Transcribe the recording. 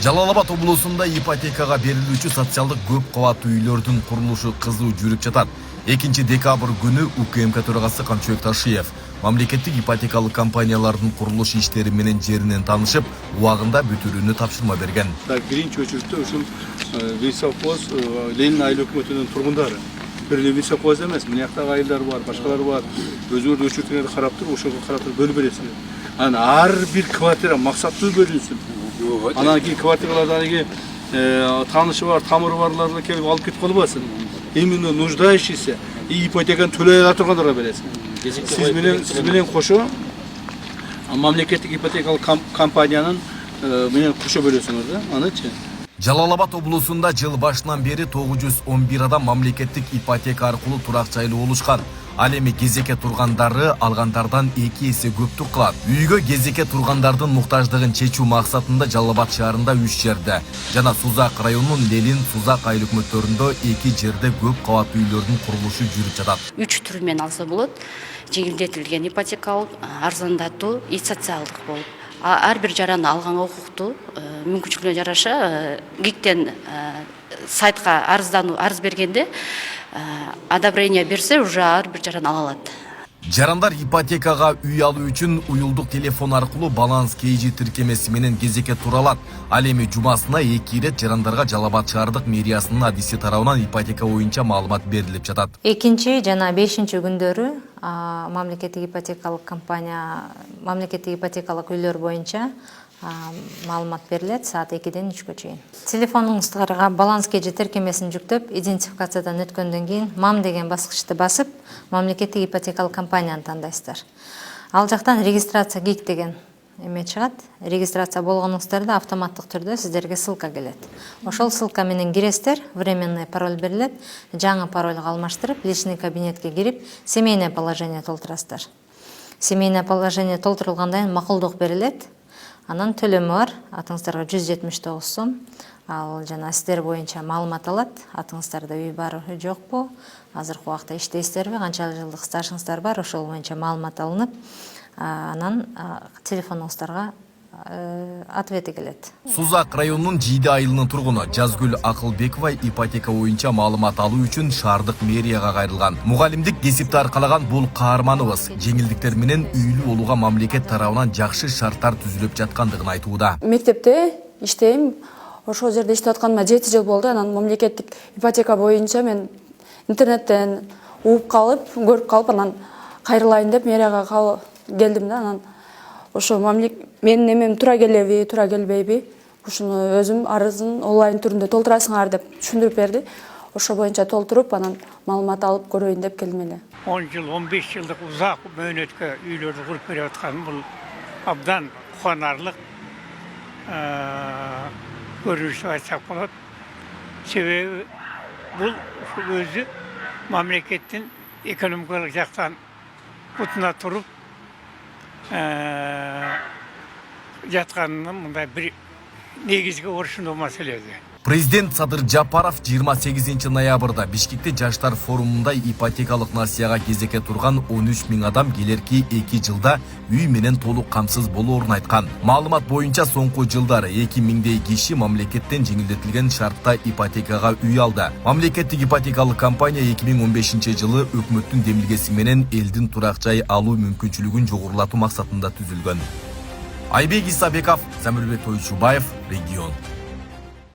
Жалал Абад облусунда ипотекага берилүүчү социалдык көп кабаттуу үйлөрдүн курулушу кызуу жүрүп жатат. 2 декабрь күнү УКМК төрагасы Камчыбек Ташиев мамлекеттик ипотекалык компаниялардын курулуш иштери менен жеринен таанышып, убагында бүтүрүүнү тапшырма берген. Биринчи очередте ушул Висовхоз Ленин айыл өкмөтүнүн тургундары. Бир эле Висовхоз эмес, мынаяктагы айылдар бар, башкалар бар. Өзүңөр өчүртүңөрдү карап туруп, ошого карап туруп бөлүп бересиңер. Анан ар бир квартира максаттуу бөлүнсүн. Анан кийин квартиралардан таанышы бар, тамыры барларды келип алып кетип калбасын. Именно нуждающийся и ипотеканы төлөй ала тургандарга бересиң. Сиз менен кошо мамлекеттик ипотекалык компаниянын менен кошо бөлөсүңөр да, анычы. Жалал Абад облусунда жыл башынан бери 911 адам мамлекеттик ипотека аркылуу турак жайлуу болушкан. Ал эми кезекке тургандары алгандардан 2 эсе көптүк кылат. Үйгө кезекке тургандардын муктаждыгын чечүү максатында Жалал Абад шаарында 3 жерде жана Сузак районунун Лелин, Сузак айыл өкмөттөрүндө 2 жерде көп кабаттуу үйлөрдүн курулушу жүрүп жатат. 3 түрүмен алса болот. Жеңилдетилген ипотекалык, арзандатуу и социалдык болуп. Ар бир жараны алганга укуктуу, мүмкүнчүлүгүнө жараша ГИКтен сайтка арыз бергенде одобрение берсе уже ар бир жаран ала алат. Жарандар ипотекага үй алуу үчүн уюлдук телефон аркылуу баланс KG тиркемеси менен кезекке тура алат. Ал эми жумасына 2 ирет жарандарга Жалал Абад шаардык мэриясынын адиси тарабынан ипотека боюнча маалымат берилип жатат. 2 жана 5 күндөрү мамлекеттик ипотекалык компания мамлекеттик ипотекалык үйлөр боюнча маалымат берилет саат 2-ден 3-кө чейин. Телефонуңуздарга баланс KG тиркемесин жүктөп, идентификациядан өткөндөн кийин мам деген баскычты басып, мамлекеттик ипотекалык компанияны тандайсыздар. Ал жактан регистрация ГИК деген эме чыгат. Регистрация болгонуңуздарда автоматтык түрдө сиздерге ссылка келет. Ошол ссылка менен киресиздер, временный пароль берилет, жаңы парольго алмаштырып, личный кабинетке кирип, семейное положение толтурасыздар. Семейное положение толтурулгандан кийин макулдук берилет. Анан төлөмү бар, атыңыздарга 179 сом. Ал жана сиздер боюнча маалымат алат, атыңыздарда үй бар, жокпу, азыркы убакта иштейсиздерби, канча жылдык стажыңыздар бар, ошол боюнча маалымат алынып, анан телефонуңуздарга ответи келет. Сузак районунун Жийди айылынын тургуну Жазгүл Акылбекова ипотека боюнча маалымат алуу үчүн шаардык мэрияга кайрылган. Мугалимдик кесипти аркалаган бул каарманыбыз жеңилдиктер менен үйлүү болууга мамлекет тарабынан жакшы шарттар түзүлүп жаткандыгын айтууда. Мектепте иштейм, ошол жерде иштеп атканыма 7 жыл болду. Анан мамлекеттик ипотека боюнча мен интернеттен угуп калып, көрүп калып, анан кайрылайын деп мэрияга келдим да. Анан ошо менин эмем туура келеби, туура келбейби, ушуну өзүм арызын онлайн түрүндө толтурасыңар деп түшүндүрүп берди. Ошо боюнча толтуруп, анан маалымат алып көрөйүн деп келдим эле. 10 жыл, 15 жылдык узак мөөнөткө үйлөрдү куруп берип атканым бул абдан кубанарлык көрүнүш деп айтсак болот. Себеби бул өзү мамлекеттин экономикалык жактан бутуна туруп жатканын мындай бир негизги оршундуу маселе. Президент Садыр Жапаров 28 ноябрда Бишкекте жаштар форумунда ипотекалык насыяга кезекке турган 13 000 адам келерки 2 жылда үй менен толук камсыз болоорун айткан. Маалымат боюнча соңку жылдары 2000 киши мамлекеттен жеңилдетилген шартта ипотекага үй алды. Мамлекеттик ипотекалык компания 2015 жылы өкмөттүн демилгеси менен элдин турак жай алуу мүмкүнчүлүгүн жогорулатуу максатында түзүлгөн. Айбек Исабеков, Замирбек Тойчубаев, Регион.